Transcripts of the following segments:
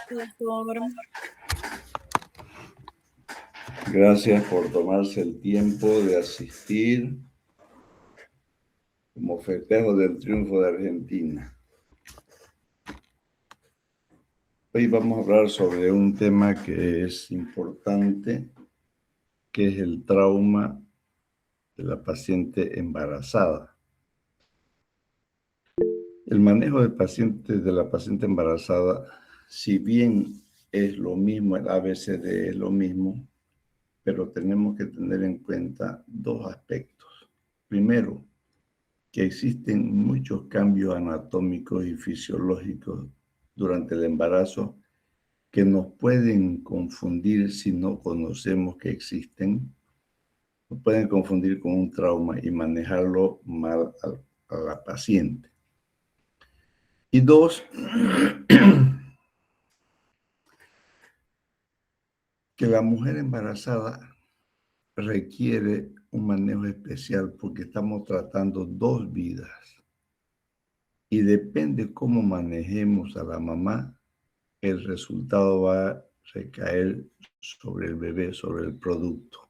doctor. Gracias por tomarse el tiempo de asistir como festejo del triunfo de Argentina. Hoy vamos a hablar sobre un tema que es importante, que es el trauma de la paciente embarazada. El manejo de la paciente embarazada, si bien es lo mismo, el ABCD es lo mismo, pero tenemos que tener en cuenta dos aspectos. Primero, que existen muchos cambios anatómicos y fisiológicos durante el embarazo que nos pueden confundir si no conocemos que existen. Nos pueden confundir con un trauma y manejarlo mal a la paciente. Y dos, que la mujer embarazada requiere un manejo especial porque estamos tratando dos vidas. Y depende cómo manejemos a la mamá, el resultado va a recaer sobre el bebé, sobre el producto.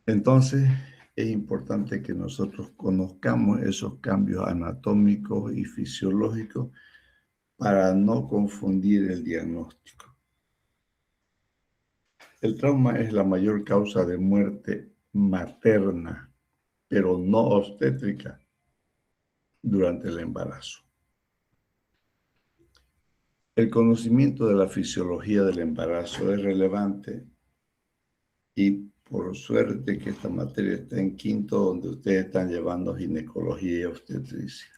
Entonces, es importante que nosotros conozcamos esos cambios anatómicos y fisiológicos para no confundir el diagnóstico. El trauma es la mayor causa de muerte materna, pero no obstétrica, durante el embarazo. El conocimiento de la fisiología del embarazo es relevante y por suerte que esta materia está en quinto, donde ustedes están llevando ginecología y obstetricia.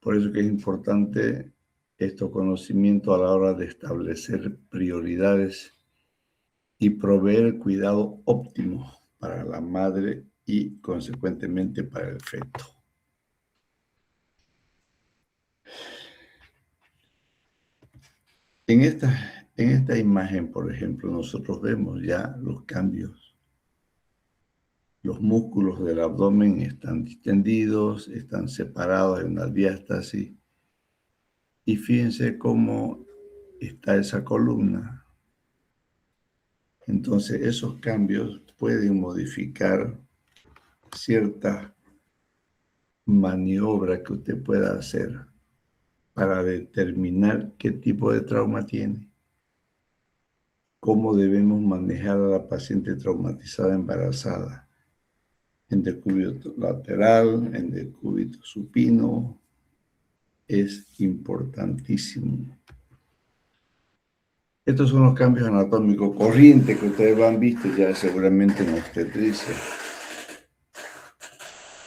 Por eso que es importante estos conocimientos a la hora de establecer prioridades y proveer el cuidado óptimo para la madre y consecuentemente para el feto. En esta imagen, por ejemplo, nosotros vemos ya los cambios. Los músculos del abdomen están distendidos, están separados en una diástasis. Y fíjense cómo está esa columna. Entonces, esos cambios pueden modificar ciertas maniobras que usted pueda hacer para determinar qué tipo de trauma tiene, cómo debemos manejar a la paciente traumatizada embarazada, en decúbito lateral, en decúbito supino. Es importantísimo. Estos son los cambios anatómicos corrientes que ustedes lo han visto ya seguramente en obstetricia.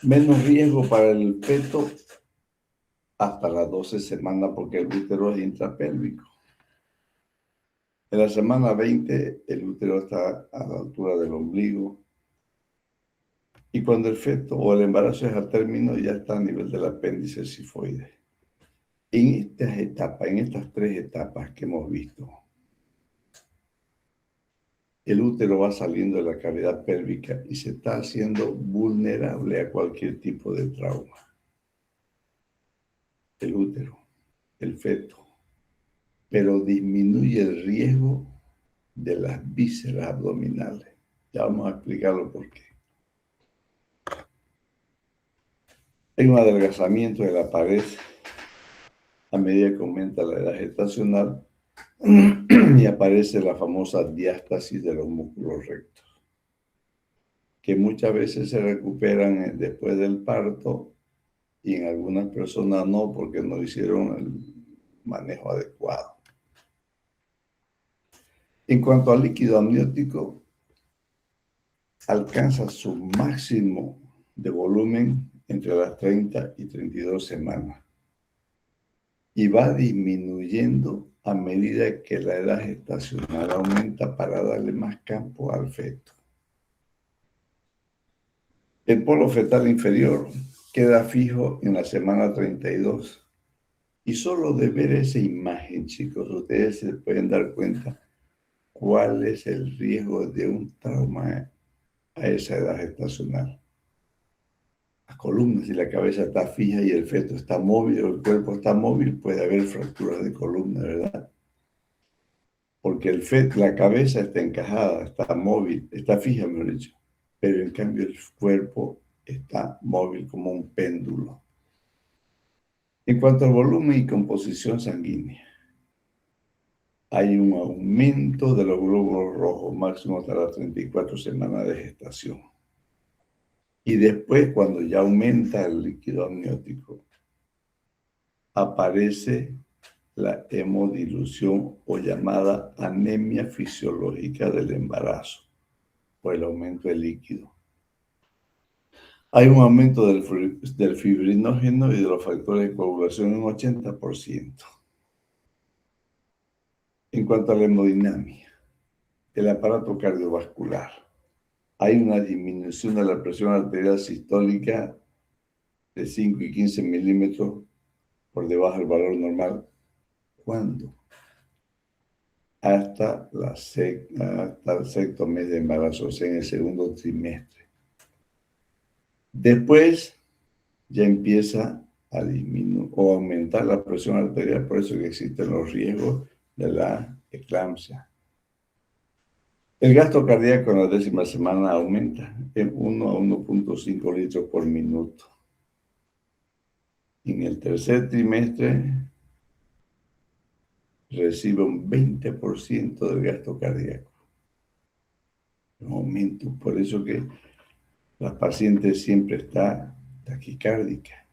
Menos riesgo para el feto hasta las 12 semanas porque el útero es intrapélvico. En la semana 20 el útero está a la altura del ombligo y cuando el feto o el embarazo es a término ya está a nivel del apéndice sifoide. En estas etapas, en estas tres etapas que hemos visto, el útero va saliendo de la cavidad pélvica y se está haciendo vulnerable a cualquier tipo de trauma. El útero, el feto, pero disminuye el riesgo de las vísceras abdominales. Ya vamos a explicarlo por qué. Hay un adelgazamiento de la pared a medida que aumenta la edad gestacional y aparece la famosa diástasis de los músculos rectos, que muchas veces se recuperan después del parto y en algunas personas no, porque no hicieron el manejo adecuado. En cuanto al líquido amniótico, alcanza su máximo de volumen entre las 30 y 32 semanas y va disminuyendo a medida que la edad gestacional aumenta para darle más campo al feto. El polo fetal inferior queda fijo en la semana 32 y solo de ver esa imagen, chicos, ustedes se pueden dar cuenta cuál es el riesgo de un trauma a esa edad gestacional. las columnas, si la cabeza está fija y el feto está móvil o el cuerpo está móvil, puede haber fracturas de columna, ¿verdad? Porque la cabeza está encajada, está móvil, está fija, mejor dicho, pero en cambio el cuerpo está móvil como un péndulo. En cuanto al volumen y composición sanguínea, hay un aumento de los glóbulos rojos máximo hasta las 34 semanas de gestación. Y después, cuando ya aumenta el líquido amniótico, aparece la hemodilución o llamada anemia fisiológica del embarazo por el aumento del líquido. Hay un aumento del fibrinógeno y de los factores de coagulación en un 80%. En cuanto a la hemodinámica, el aparato cardiovascular, hay una disminución de la presión arterial sistólica de 5 y 15 milímetros por debajo del valor normal. ¿Cuándo? Hasta el sexto mes de embarazo, o sea, en el segundo trimestre. Después ya empieza a disminuir o aumentar la presión arterial, por eso que existen los riesgos de la eclampsia. El gasto cardíaco en la 10ª semana aumenta en 1 a 1.5 litros por minuto. En el tercer trimestre recibe un 20% del gasto cardíaco. Un aumento, por eso que la paciente siempre está taquicárdica.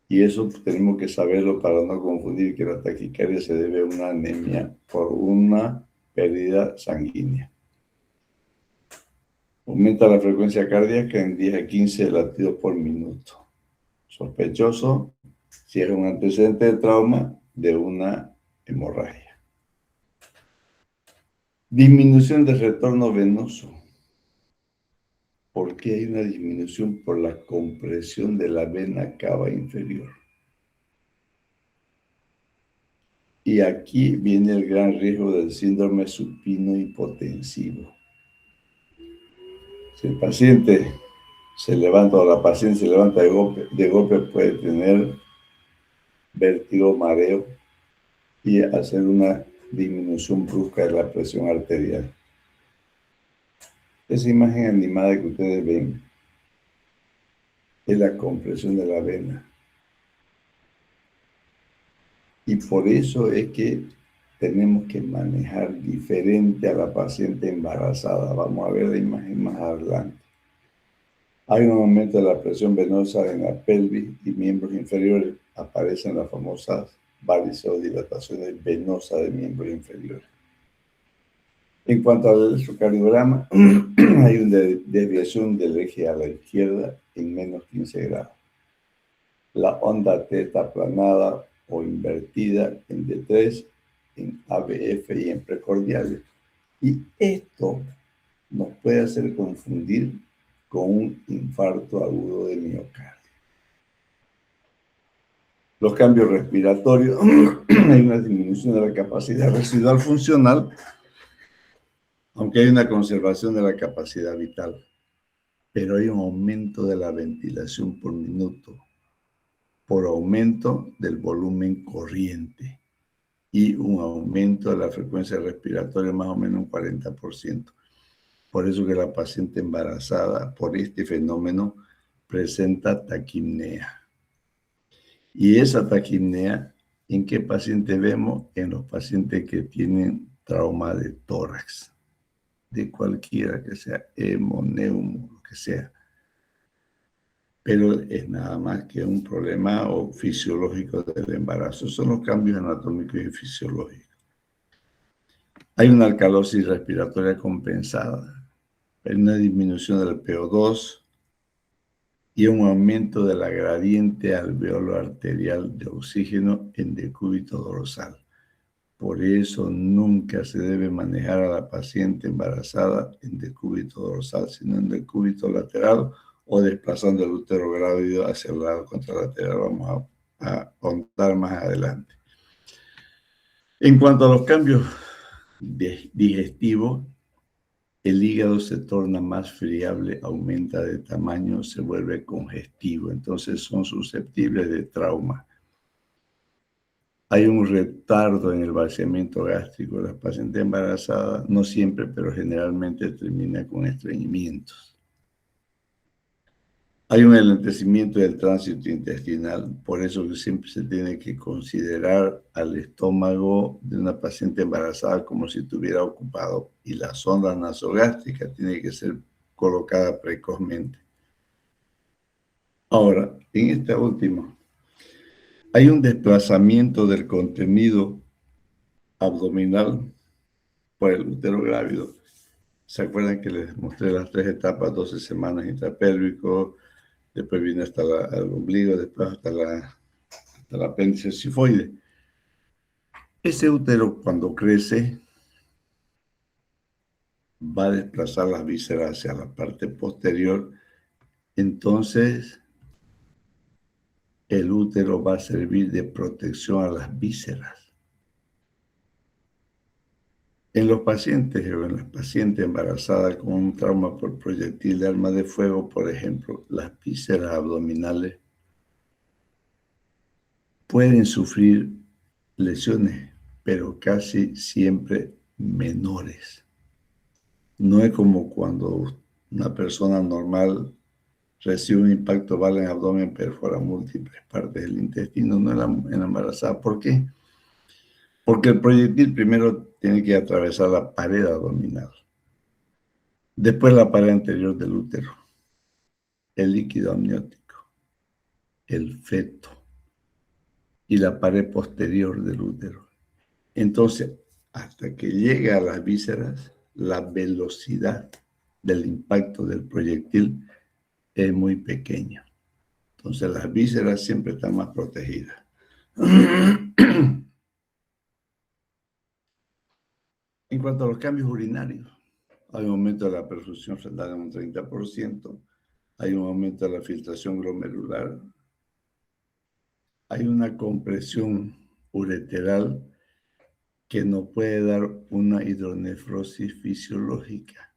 Y eso tenemos que saberlo para no confundir que la taquicardia se debe a una anemia por una pérdida sanguínea. Aumenta la frecuencia cardíaca en 10 a 15 latidos por minuto. Sospechoso si es un antecedente de trauma de una hemorragia. Disminución del retorno venoso. ¿Por qué hay una disminución? Por la compresión de la vena cava inferior. Y aquí viene el gran riesgo del síndrome supino hipotensivo. Si el paciente se levanta o la paciente se levanta de golpe puede tener vértigo, mareo y hacer una disminución brusca de la presión arterial. Esa imagen animada que ustedes ven es la compresión de la vena. Y por eso es que tenemos que manejar diferente a la paciente embarazada. Vamos a ver la imagen más adelante. Hay un aumento de la presión venosa en la pelvis y miembros inferiores. Aparecen las famosas varices o dilataciones venosas de miembros inferiores. En cuanto al electrocardiograma, hay una desviación del eje a la izquierda en menos 15 grados. La onda T está aplanada o invertida en D3, en ABF y en precordiales. Y esto nos puede hacer confundir con un infarto agudo de miocardio. Los cambios respiratorios, hay una disminución de la capacidad residual funcional, aunque hay una conservación de la capacidad vital, pero hay un aumento de la ventilación por minuto, por aumento del volumen corriente y un aumento de la frecuencia respiratoria más o menos un 40%. Por eso que la paciente embarazada por este fenómeno presenta taquipnea. Y esa taquipnea, ¿en qué paciente vemos? En los pacientes que tienen trauma de tórax, de cualquiera que sea, hemo, neumo, lo que sea. Pero es nada más que un problema fisiológico del embarazo. Son los cambios anatómicos y fisiológicos. Hay una alcalosis respiratoria compensada. Hay una disminución del PO2 y un aumento de la gradiente alveolo arterial de oxígeno en decúbito dorsal. Por eso nunca se debe manejar a la paciente embarazada en decúbito dorsal, sino en decúbito lateral o desplazando el útero grávido hacia el lado contralateral. Vamos a contar más adelante. En cuanto a los cambios digestivos, el hígado se torna más friable, aumenta de tamaño, se vuelve congestivo, entonces son susceptibles de trauma. Hay un retardo en el vaciamiento gástrico. La paciente embarazada, no siempre, pero generalmente termina con estreñimientos. Hay un enlentecimiento del tránsito intestinal, por eso que siempre se tiene que considerar al estómago de una paciente embarazada como si estuviera ocupado, y la sonda nasogástrica tiene que ser colocada precozmente. Ahora, en esta última, hay un desplazamiento del contenido abdominal por el útero grávido. ¿Se acuerdan que les mostré las 3 etapas? 12 semanas intrapélvico, después viene hasta el ombligo, después hasta el apéndice cifoide. Ese útero, cuando crece, va a desplazar las vísceras hacia la parte posterior. Entonces, el útero va a servir de protección a las vísceras. En los pacientes o en las pacientes embarazadas con un trauma por proyectil de arma de fuego, por ejemplo, las vísceras abdominales pueden sufrir lesiones, pero casi siempre menores. No es como cuando una persona normal recibe un impacto bala en el abdomen, perfora múltiples partes del intestino, no en la embarazada. ¿Por qué? Porque el proyectil primero tiene que atravesar la pared abdominal, después la pared anterior del útero, el líquido amniótico, el feto y la pared posterior del útero. Entonces, hasta que llega a las vísceras, la velocidad del impacto del proyectil es muy pequeña. Entonces, las vísceras siempre están más protegidas. En cuanto a los cambios urinarios, hay un aumento de la perfusión renal en un 30%, hay un aumento de la filtración glomerular, hay una compresión ureteral que no puede dar una hidronefrosis fisiológica.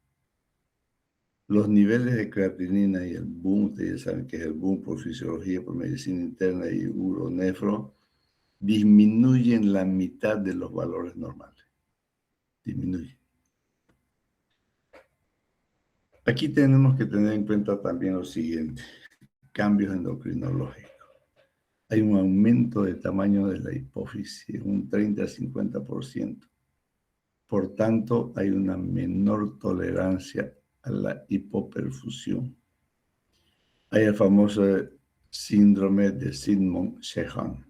Los niveles de creatinina y el boom, ustedes saben que es el boom por fisiología, por medicina interna y uronefro, disminuyen la mitad de los valores normales. Disminuyen. Aquí tenemos que tener en cuenta también lo siguiente: cambios endocrinológicos. Hay un aumento de tamaño de la hipófisis, un 30 a 50%. Por tanto, hay una menor tolerancia a la hipoperfusión. Hay el famoso síndrome de Siegmund-Sheham.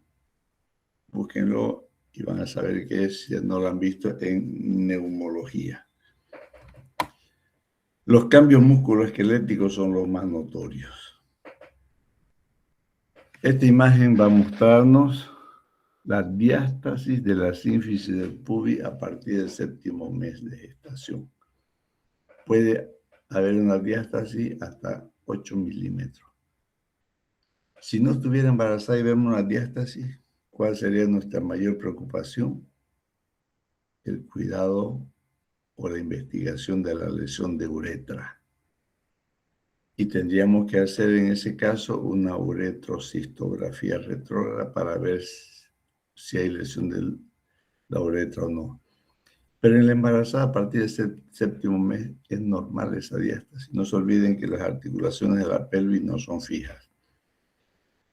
Búsquenlo y van a saber qué es, si no lo han visto, en neumología. Los cambios musculoesqueléticos son los más notorios. Esta imagen va a mostrarnos la diástasis de la sínfisis del pubis a partir del 7º mes de gestación. Puede haber una diástasis hasta 8 milímetros. Si no estuviera embarazada y vemos una diástasis, ¿cuál sería nuestra mayor preocupación? El cuidado o la investigación de la lesión de uretra. Y tendríamos que hacer en ese caso una uretrocistografía retrógrada para ver si hay lesión de la uretra o no. Pero en la embarazada, a partir del 7º mes, es normal esa diástasis. No se olviden que las articulaciones de la pelvis no son fijas.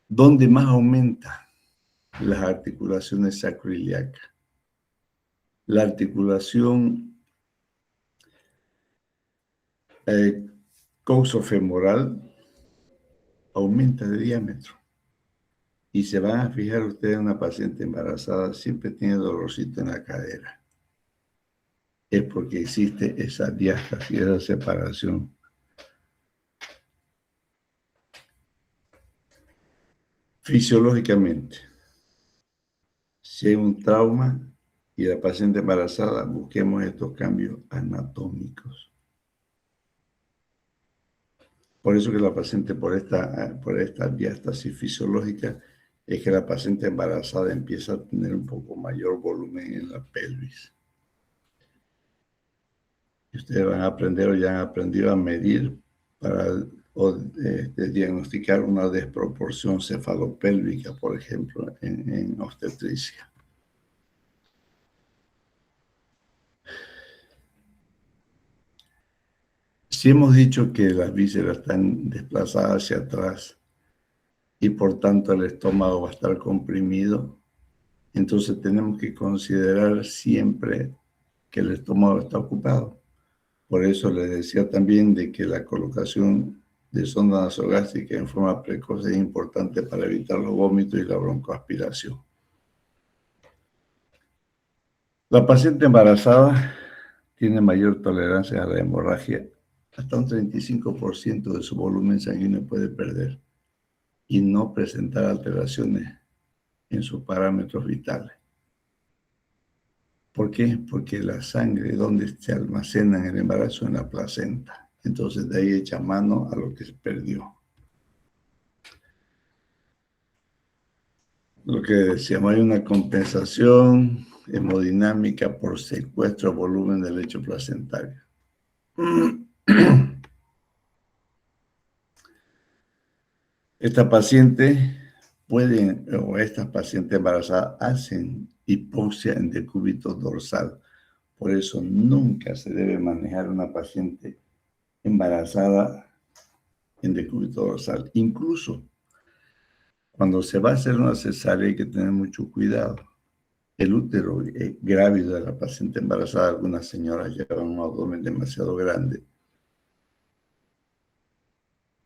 ¿Dónde más aumenta? Las articulaciones sacroiliacas. La articulación coxofemoral aumenta de diámetro. Y se van a fijar ustedes en una paciente embarazada, siempre tiene dolorcito en la cadera. Es porque existe esa diástasis, esa separación. Fisiológicamente, si hay un trauma y la paciente embarazada, busquemos estos cambios anatómicos. Por eso que la paciente, por esta diástasis fisiológica, es que la paciente embarazada empieza a tener un poco mayor volumen en la pelvis. Ustedes van a aprender o ya han aprendido a medir para diagnosticar una desproporción cefalopélvica, por ejemplo, en obstetricia. Si hemos dicho que las vísceras están desplazadas hacia atrás y por tanto el estómago va a estar comprimido, entonces tenemos que considerar siempre que el estómago está ocupado. Por eso les decía también de que la colocación de sonda nasogástrica en forma precoz es importante para evitar los vómitos y la broncoaspiración. La paciente embarazada tiene mayor tolerancia a la hemorragia. Hasta un 35% de su volumen sanguíneo puede perder y no presentar alteraciones en sus parámetros vitales. ¿Por qué? Porque la sangre, donde se almacena en el embarazo, en la placenta. Entonces, de ahí echa mano a lo que se perdió. Lo que decíamos, hay una compensación hemodinámica por secuestro de volumen del lecho placentario. Esta paciente o estas pacientes embarazadas hacen hipoxia en decúbito dorsal. Por eso nunca se debe manejar una paciente embarazada en decúbito dorsal. Incluso cuando se va a hacer una cesárea hay que tener mucho cuidado. El útero grávido de la paciente embarazada, algunas señoras llevan un abdomen demasiado grande.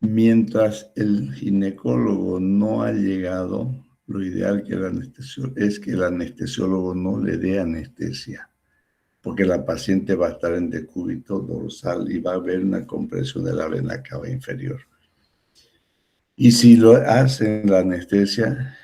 Mientras el ginecólogo no ha llegado, lo ideal es que el anestesiólogo no le dé anestesia, porque la paciente va a estar en decúbito dorsal y va a haber una compresión de la vena cava inferior. Y si lo hacen la anestesia,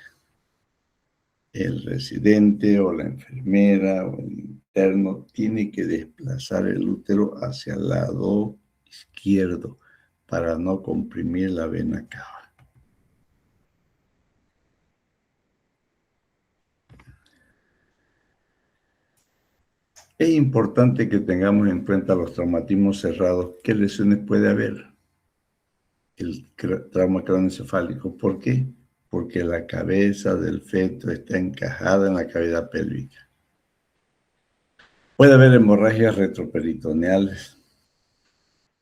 el residente o la enfermera o el interno tiene que desplazar el útero hacia el lado izquierdo para no comprimir la vena cava. Es importante que tengamos en cuenta los traumatismos cerrados. ¿Qué lesiones puede haber? El trauma craneoencefálico. ¿Por qué? Porque la cabeza del feto está encajada en la cavidad pélvica. Puede haber hemorragias retroperitoneales.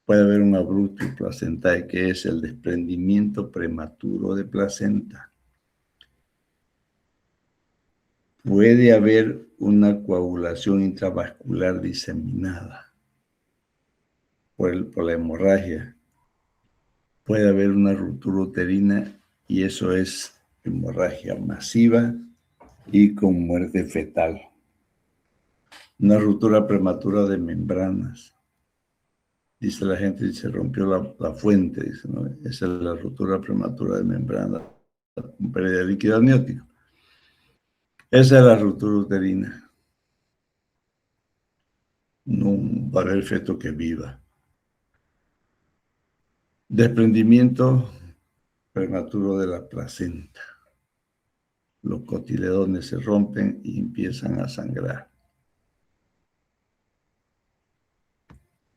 Puede haber un abrupto placentae, que es el desprendimiento prematuro de placenta. Puede haber una coagulación intravascular diseminada por la hemorragia. Puede haber una ruptura uterina y eso es hemorragia masiva y con muerte fetal. Una ruptura prematura de membranas. Dice la gente, se rompió la fuente, dice, ¿no? Esa es la ruptura prematura de membrana, con pérdida de líquido amniótico. Esa es la ruptura uterina. No va a haber feto que viva. Desprendimiento prematuro de la placenta. Los cotiledones se rompen y empiezan a sangrar.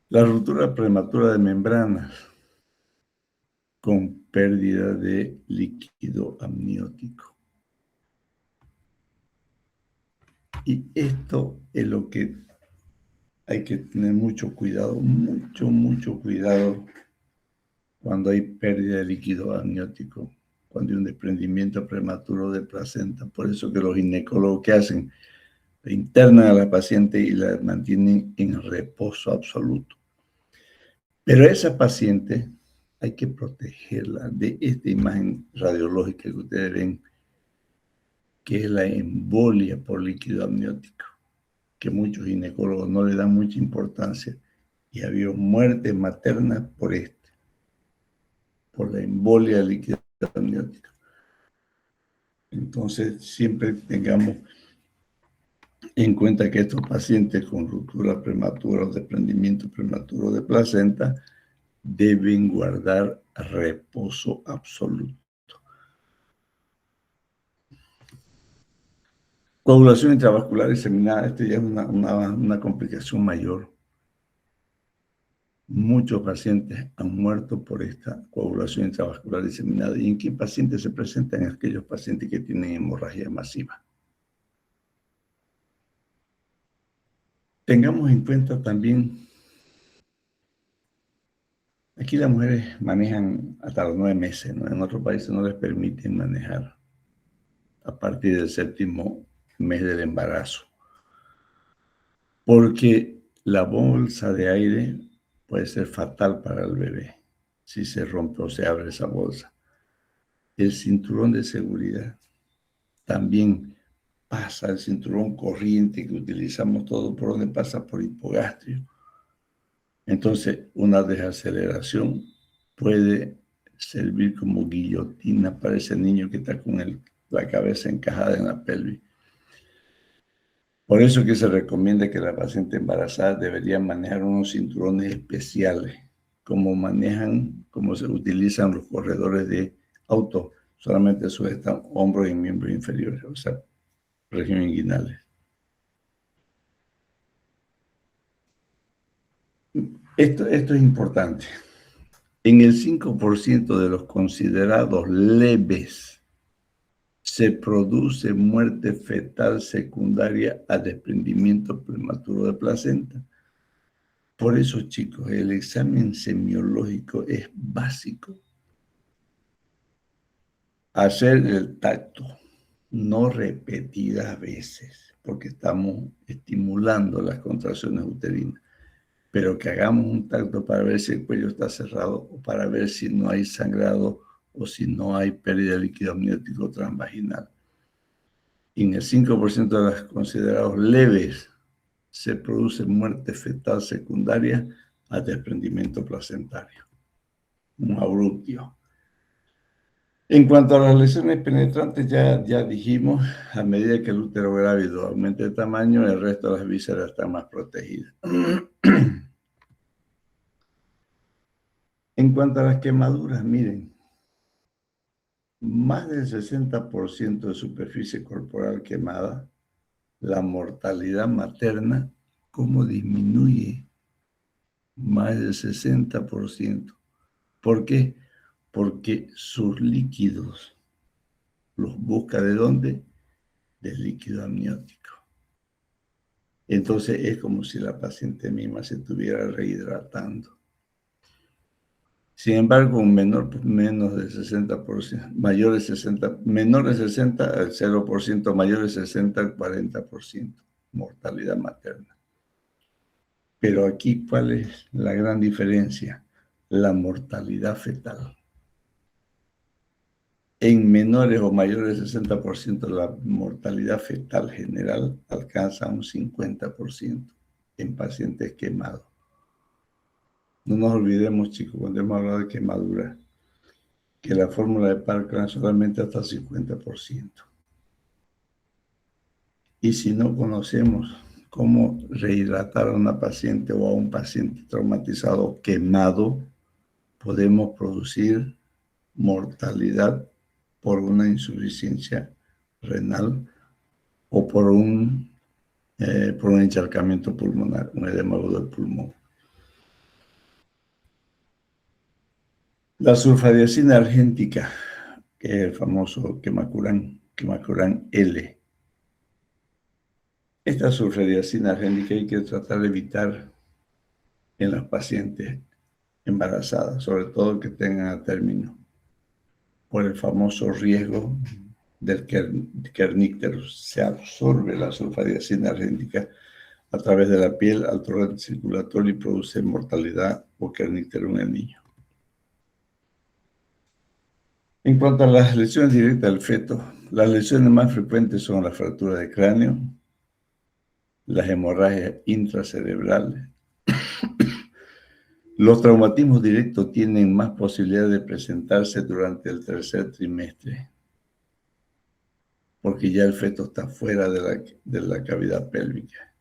La ruptura prematura de membranas con pérdida de líquido amniótico. Y esto es lo que hay que tener mucho cuidado, mucho cuidado cuando hay pérdida de líquido amniótico, cuando hay un desprendimiento prematuro de placenta. Por eso que los ginecólogos, ¿qué hacen? Internan a la paciente y la mantienen en reposo absoluto. Pero a esa paciente hay que protegerla de esta imagen radiológica que ustedes ven, que es la embolia por líquido amniótico, que muchos ginecólogos no le dan mucha importancia, y ha habido muerte materna por la embolia de líquido amniótico. Entonces, siempre tengamos en cuenta que estos pacientes con ruptura prematura o desprendimiento prematuro de placenta deben guardar reposo absoluto. Coagulación intravascular diseminada, esto ya es una complicación mayor. Muchos pacientes han muerto por esta coagulación intravascular diseminada. ¿Y en qué pacientes se presentan? En aquellos pacientes que tienen hemorragia masiva. Tengamos en cuenta también, aquí las mujeres manejan hasta los 9 meses, ¿no? En otros países no les permiten manejar a partir del 7º mes del embarazo, porque la bolsa de aire puede ser fatal para el bebé si se rompe o se abre esa bolsa. El cinturón de seguridad también pasa, el cinturón corriente que utilizamos todo, por donde pasa por hipogastrio. Entonces, una desaceleración puede servir como guillotina para ese niño que está con la cabeza encajada en la pelvis. Por eso que se recomienda que la paciente embarazada debería manejar unos cinturones especiales, como se utilizan los corredores de auto, solamente sujetan hombros y miembros inferiores, o sea, región inguinales. Esto es importante. En el 5% de los considerados leves se produce muerte fetal secundaria a desprendimiento prematuro de placenta. Por eso, chicos, el examen semiológico es básico. Hacer el tacto, no repetidas veces, porque estamos estimulando las contracciones uterinas, pero que hagamos un tacto para ver si el cuello está cerrado o para ver si no hay sangrado o si no hay pérdida de líquido amniótico transvaginal. Y en el 5% de los considerados leves se produce muerte fetal secundaria a desprendimiento placentario, un abruptio. En cuanto a las lesiones penetrantes, ya dijimos, a medida que el útero grávido aumenta de tamaño, el resto de las vísceras están más protegidas. En cuanto a las quemaduras, miren, más del 60% de superficie corporal quemada, la mortalidad materna, ¿cómo disminuye? Más del 60%. ¿Por qué? Porque sus líquidos los busca ¿de dónde? Del líquido amniótico. Entonces es como si la paciente misma se estuviera rehidratando. Sin embargo, un menos de 60%, mayor de 60, menor de 60 al 0%, mayor de 60 al 40%, mortalidad materna. Pero aquí, ¿cuál es la gran diferencia? La mortalidad fetal. En menores o mayores de 60%, la mortalidad fetal general alcanza un 50% en pacientes quemados. No nos olvidemos, chicos, cuando hemos hablado de quemadura, que la fórmula de Parkland solamente hasta el 50%. Y si no conocemos cómo rehidratar a una paciente o a un paciente traumatizado quemado, podemos producir mortalidad por una insuficiencia renal o por un encharcamiento pulmonar, un edema agudo del pulmón. La sulfadiazina argéntica, que es el famoso quemacurán L. Esta sulfadiazina argéntica hay que tratar de evitar en las pacientes embarazadas, sobre todo que tengan a término, por el famoso riesgo del kernícteros. Se absorbe la sulfadiazina argéntica a través de la piel al torrente circulatorio y produce mortalidad o kerníctero en el niño. En cuanto a las lesiones directas del feto, las lesiones más frecuentes son la fractura de cráneo, las hemorragias intracerebrales. Los traumatismos directos tienen más posibilidad de presentarse durante el tercer trimestre, porque ya el feto está fuera de la cavidad pélvica.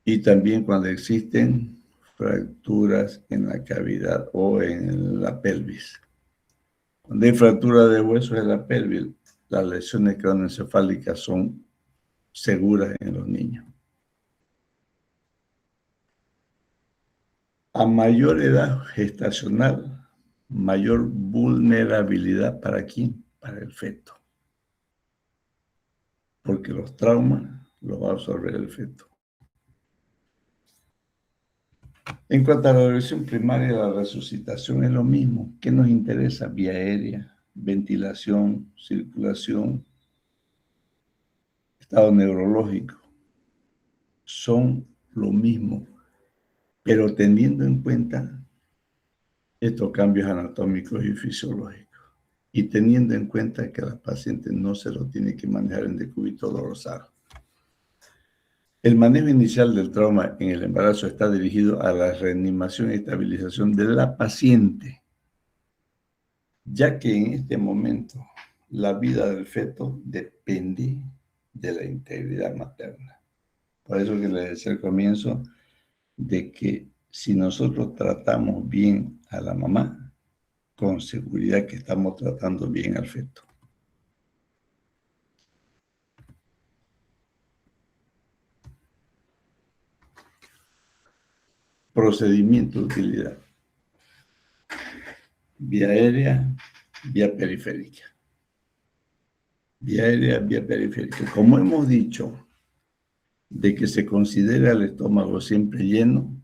Y también cuando existen fracturas en la cavidad o en la pelvis. Cuando hay fractura de huesos en la pelvis, las lesiones craneoencefálicas son seguras en los niños. A mayor edad gestacional, mayor vulnerabilidad ¿para quién? Para el feto. Porque los traumas los va a absorber el feto. En cuanto a la revisión primaria, la resucitación es lo mismo. ¿Qué nos interesa? Vía aérea, ventilación, circulación, estado neurológico. Son lo mismo, pero teniendo en cuenta estos cambios anatómicos y fisiológicos y teniendo en cuenta que a la paciente no se lo tiene que manejar en decúbito dorsal. El manejo inicial del trauma en el embarazo está dirigido a la reanimación y estabilización de la paciente, ya que en este momento la vida del feto depende de la integridad materna. Por eso que les decía al comienzo de que si nosotros tratamos bien a la mamá, con seguridad que estamos tratando bien al feto. Procedimiento de utilidad. Vía aérea, vía periférica. Vía aérea, vía periférica. Como hemos dicho, de que se considera el estómago siempre lleno,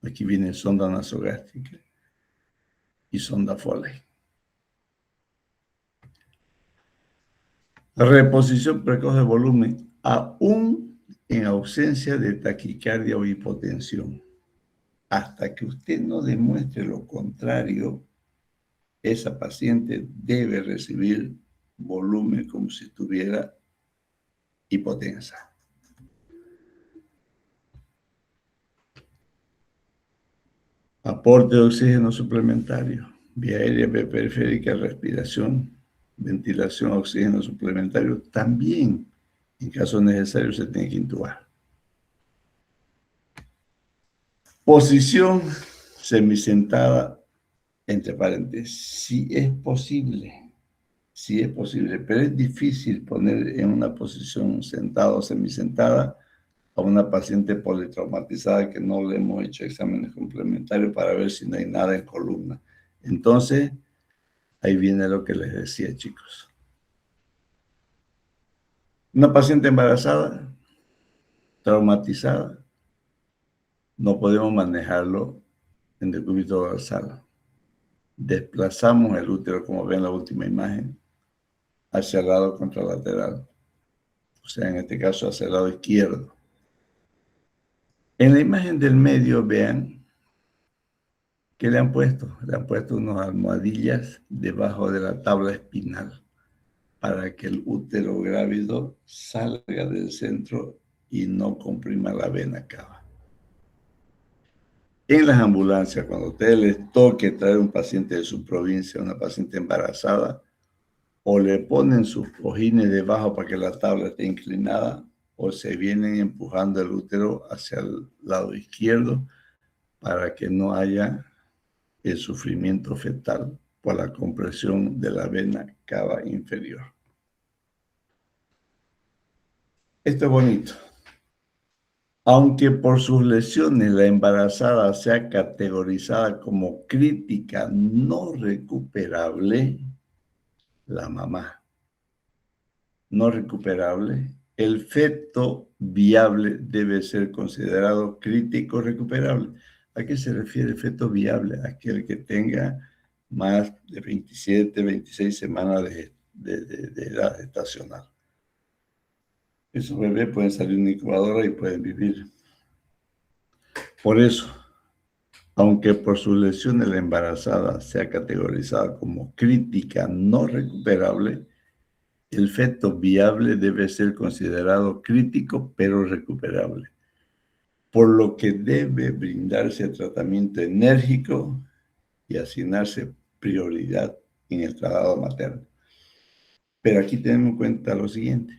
aquí viene sonda nasogástrica y sonda Foley. Reposición precoz de volumen, aún en ausencia de taquicardia o hipotensión. Hasta que usted no demuestre lo contrario, esa paciente debe recibir volumen como si tuviera hipotensa. Aporte de oxígeno suplementario, vía aérea, vía periférica, respiración, ventilación, oxígeno suplementario. También, en caso necesario, se tiene que intubar. Posición semisentada, entre paréntesis, si es posible, pero es difícil poner en una posición sentada o semisentada a una paciente politraumatizada que no le hemos hecho exámenes complementarios para ver si no hay nada en columna. Entonces, ahí viene lo que les decía, chicos. Una paciente embarazada, traumatizada, no podemos manejarlo en decúbito dorsal. Desplazamos el útero, como ven en la última imagen, hacia el lado contralateral. O sea, en este caso, hacia el lado izquierdo. En la imagen del medio, vean que le han puesto unas almohadillas debajo de la tabla espinal para que el útero grávido salga del centro y no comprima la vena cava. En las ambulancias, cuando a ustedes les toque traer un paciente de su provincia, una paciente embarazada, o le ponen sus cojines debajo para que la tabla esté inclinada, o se vienen empujando el útero hacia el lado izquierdo para que no haya el sufrimiento fetal por la compresión de la vena cava inferior. Esto es bonito. Aunque por sus lesiones la embarazada sea categorizada como crítica no recuperable, la mamá no recuperable, el feto viable debe ser considerado crítico recuperable. ¿A qué se refiere el feto viable? Aquel que tenga más de 27, 26 semanas de edad gestacional. Esos bebés pueden salir de una incubadora y pueden vivir. Por eso, aunque por sus lesiones la embarazada sea categorizada como crítica no recuperable, el feto viable debe ser considerado crítico pero recuperable, por lo que debe brindarse tratamiento enérgico y asignarse prioridad en el traslado materno. Pero aquí tenemos en cuenta lo siguiente: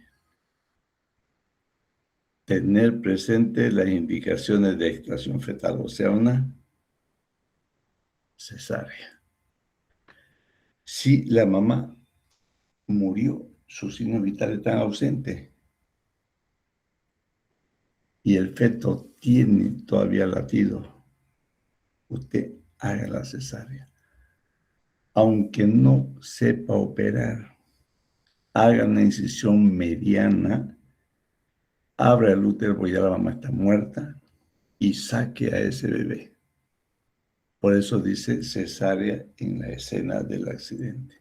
tener presente las indicaciones de extracción fetal, o sea, una cesárea. Si la mamá murió, sus signos vitales están ausentes y el feto tiene todavía latido, usted haga la cesárea. Aunque no sepa operar, haga una incisión mediana, abra el útero porque ya la mamá está muerta y saque a ese bebé. Por eso dice cesárea en la escena del accidente.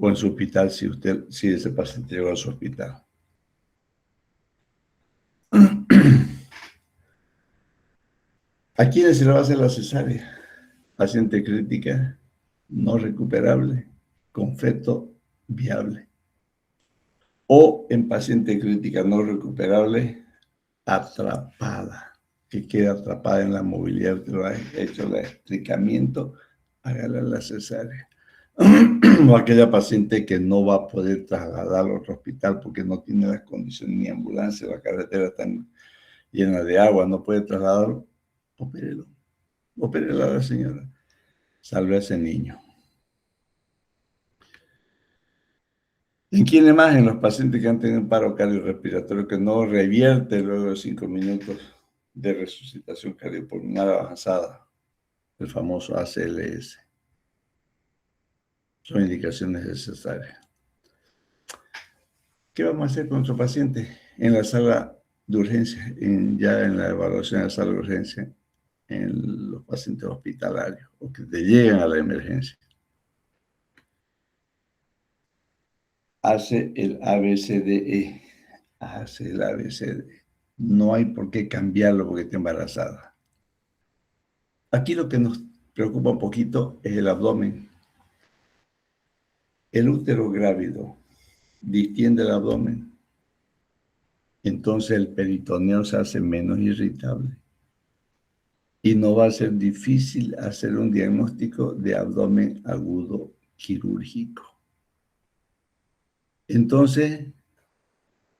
O en su hospital si ese paciente llegó a su hospital. ¿A quiénes se le va a hacer la cesárea? Paciente crítica, no recuperable, con feto viable. O en paciente crítica no recuperable, atrapada, que queda atrapada en la movilidad, que lo ha hecho el estricamiento, hágale la cesárea. O aquella paciente que no va a poder trasladarlo a otro hospital porque no tiene las condiciones ni ambulancia, la carretera está llena de agua, no puede trasladarlo, opérelo. Opérelo a la señora. Salve a ese niño. ¿En quiénes más? En los pacientes que han tenido un paro cardiorrespiratorio que no revierte luego de 5 minutos de resucitación cardiopulmonar avanzada, el famoso ACLS. Son indicaciones necesarias. ¿Qué vamos a hacer con nuestro paciente? En la sala de urgencia, ya en la evaluación de la sala de urgencia, en los pacientes hospitalarios o que te llegan a la emergencia. Hace el ABCDE. Hace el ABCDE. No hay por qué cambiarlo porque está embarazada. Aquí lo que nos preocupa un poquito es el abdomen. El útero grávido distiende el abdomen, entonces el peritoneo se hace menos irritable y no va a ser difícil hacer un diagnóstico de abdomen agudo quirúrgico. Entonces,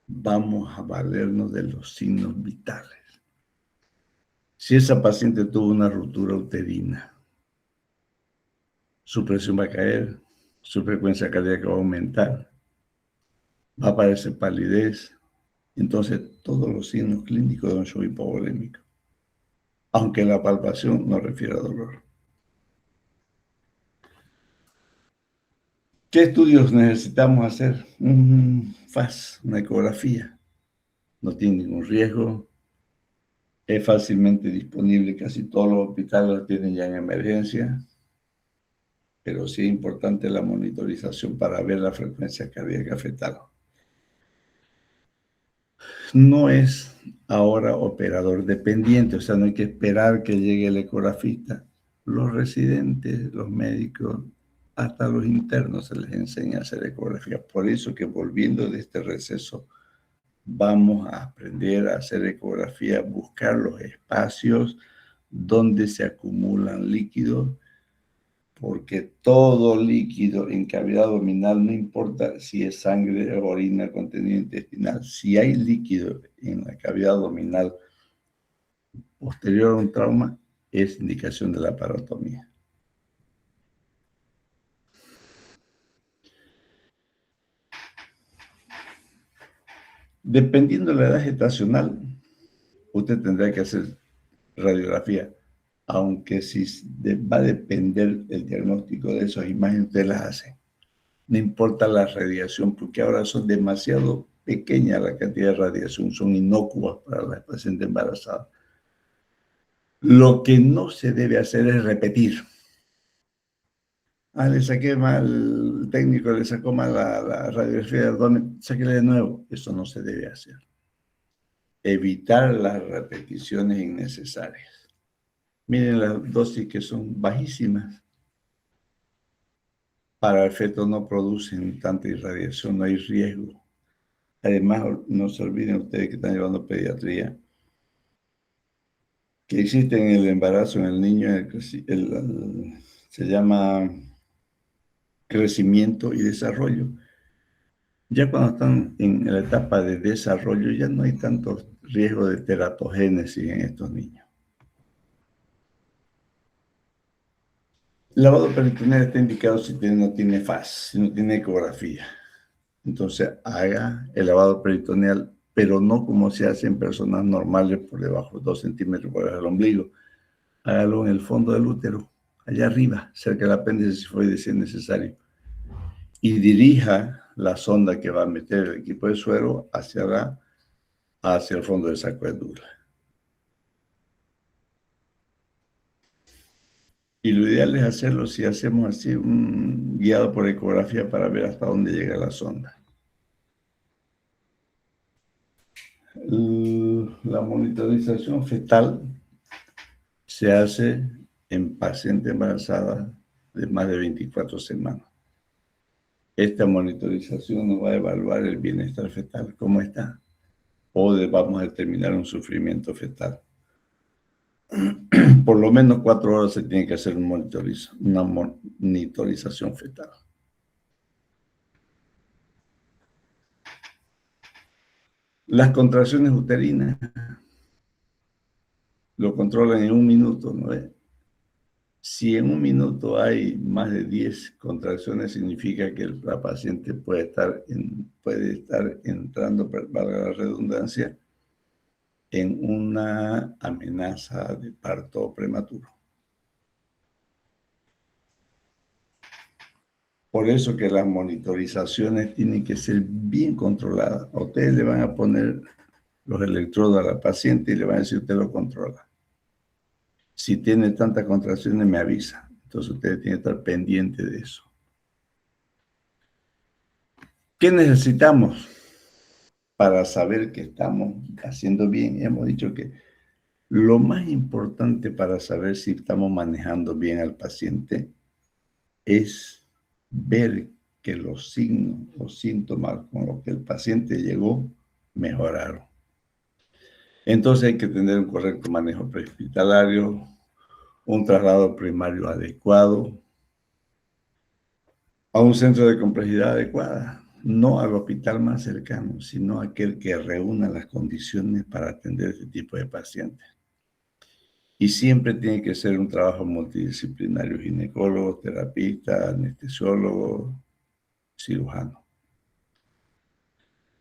vamos a valernos de los signos vitales. Si esa paciente tuvo una ruptura uterina, su presión va a caer, su frecuencia cardíaca va a aumentar, va a aparecer palidez. Entonces, todos los signos clínicos de un shock hipovolémico, aunque la palpación no refiere a dolor. ¿Qué estudios necesitamos hacer? Un FAS, una ecografía. No tiene ningún riesgo, es fácilmente disponible, casi todos los hospitales lo tienen ya en emergencia, pero sí es importante la monitorización para ver la frecuencia cardíaca fetal. No es ahora operador dependiente, o sea, no hay que esperar que llegue el ecografista. Los residentes, los médicos, hasta los internos se les enseña a hacer ecografía. Por eso que volviendo de este receso, vamos a aprender a hacer ecografía, buscar los espacios donde se acumulan líquidos, porque todo líquido en cavidad abdominal, no importa si es sangre o orina, contenido intestinal, si hay líquido en la cavidad abdominal posterior a un trauma, es indicación de la parotomía. Dependiendo de la edad gestacional, usted tendrá que hacer radiografía, aunque si va a depender el diagnóstico de esas imágenes, usted las hace. No importa la radiación, porque ahora son demasiado pequeñas la cantidad de radiación, son inocuas para la paciente embarazada. Lo que no se debe hacer es repetir. Le saqué mal, el técnico le sacó mal la radiografía del abdomen, sáquele de nuevo. Eso no se debe hacer. Evitar las repeticiones innecesarias. Miren las dosis que son bajísimas. Para el feto no producen tanta irradiación, no hay riesgo. Además, no se olviden ustedes que están llevando pediatría, que existe en el embarazo, en el niño, se llama crecimiento y desarrollo. Ya cuando están en la etapa de desarrollo, ya no hay tanto riesgo de teratogénesis en estos niños. El lavado peritoneal está indicado si no tiene FAS, si no tiene ecografía. Entonces, haga el lavado peritoneal, pero no como se hace en personas normales por debajo de 2 centímetros por debajo del ombligo, Hágalo en el fondo del útero, allá arriba, cerca del apéndice sifoide si es necesario. Y dirija la sonda que va a meter el equipo de suero hacia el fondo del saco de Douglas. Y lo ideal es hacerlo si hacemos así, guiado por ecografía para ver hasta dónde llega la sonda. La monitorización fetal se hace en paciente embarazada de más de 24 semanas. Esta monitorización nos va a evaluar el bienestar fetal, cómo está, o vamos a determinar un sufrimiento fetal. Por lo menos 4 horas se tiene que hacer una monitorización fetal. Las contracciones uterinas lo controlan en 1 minuto, ¿no es? Si en 1 minuto hay más de 10 contracciones, significa que la paciente puede estar entrando, valga la redundancia, en una amenaza de parto prematuro. Por eso que las monitorizaciones tienen que ser bien controladas. A ustedes le van a poner los electrodos a la paciente y le van a decir, usted lo controla. Si tiene tantas contracciones, me avisa. Entonces ustedes tienen que estar pendientes de eso. ¿Qué necesitamos para saber que estamos haciendo bien? Hemos dicho que lo más importante para saber si estamos manejando bien al paciente es ver que los signos o síntomas con los que el paciente llegó mejoraron. Entonces hay que tener un correcto manejo prehospitalario, un traslado primario adecuado a un centro de complejidad adecuada, no al hospital más cercano, sino aquel que reúna las condiciones para atender este tipo de pacientes. Y siempre tiene que ser un trabajo multidisciplinario, ginecólogo, terapista, anestesiólogo, cirujano.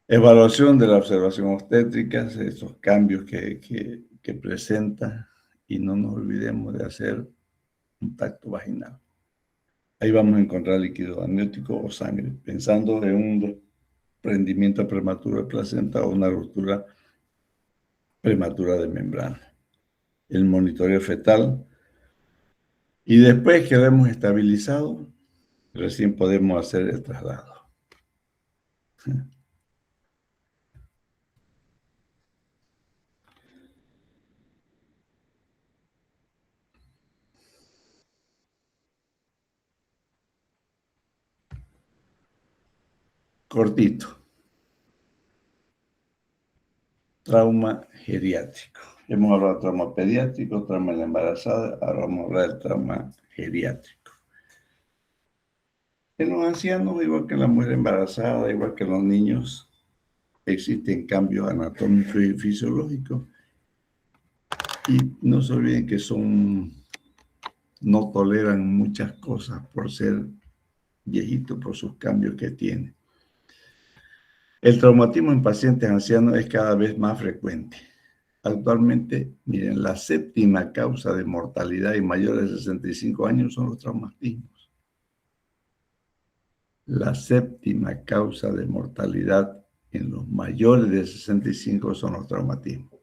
Evaluación de la observación obstétrica, esos cambios que presenta, y no nos olvidemos de hacer un tacto vaginal. Ahí vamos a encontrar líquido amniótico o sangre, pensando en un desprendimiento prematuro de placenta o una ruptura prematura de membrana. El monitoreo fetal. Y después que lo hemos estabilizado, recién podemos hacer el traslado. Cortito. Trauma geriátrico. Hemos hablado del trauma pediátrico, trauma en la embarazada, ahora vamos a hablar del trauma geriátrico. En los ancianos, igual que en la mujer embarazada, igual que en los niños, existen cambios anatómicos y fisiológicos. Y no se olviden que no toleran muchas cosas por ser viejitos, por sus cambios que tienen. El traumatismo en pacientes ancianos es cada vez más frecuente. Actualmente, miren, la 7ª causa de mortalidad en mayores de 65 años son los traumatismos. La 7ª causa de mortalidad en los mayores de 65 son los traumatismos.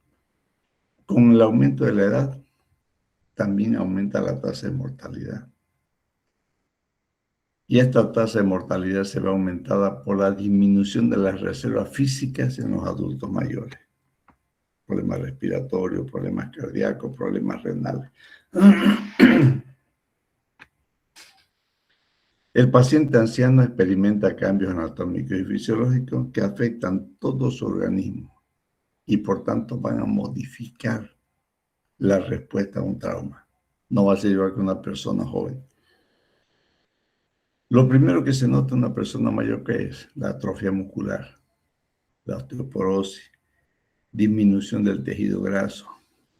Con el aumento de la edad, también aumenta la tasa de mortalidad. Y esta tasa de mortalidad se ve aumentada por la disminución de las reservas físicas en los adultos mayores. Problemas respiratorios, problemas cardíacos, problemas renales. El paciente anciano experimenta cambios anatómicos y fisiológicos que afectan todo su organismo y por tanto van a modificar la respuesta a un trauma. No va a ser igual que una persona joven. Lo primero que se nota en una persona mayor que es la atrofia muscular, la osteoporosis, disminución del tejido graso,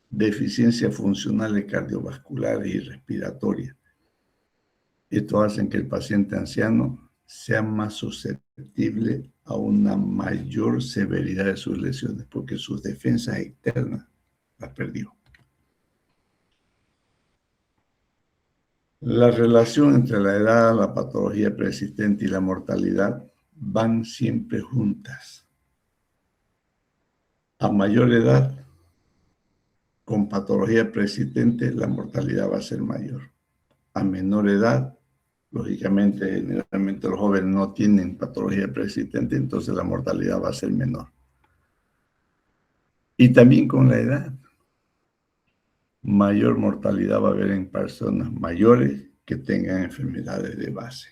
deficiencias funcionales cardiovasculares y respiratorias. Esto hace que el paciente anciano sea más susceptible a una mayor severidad de sus lesiones porque sus defensas externas las perdió. La relación entre la edad, la patología preexistente y la mortalidad van siempre juntas. A mayor edad, con patología preexistente, la mortalidad va a ser mayor. A menor edad, lógicamente, generalmente los jóvenes no tienen patología preexistente, entonces la mortalidad va a ser menor. Y también con la edad, mayor mortalidad va a haber en personas mayores que tengan enfermedades de base.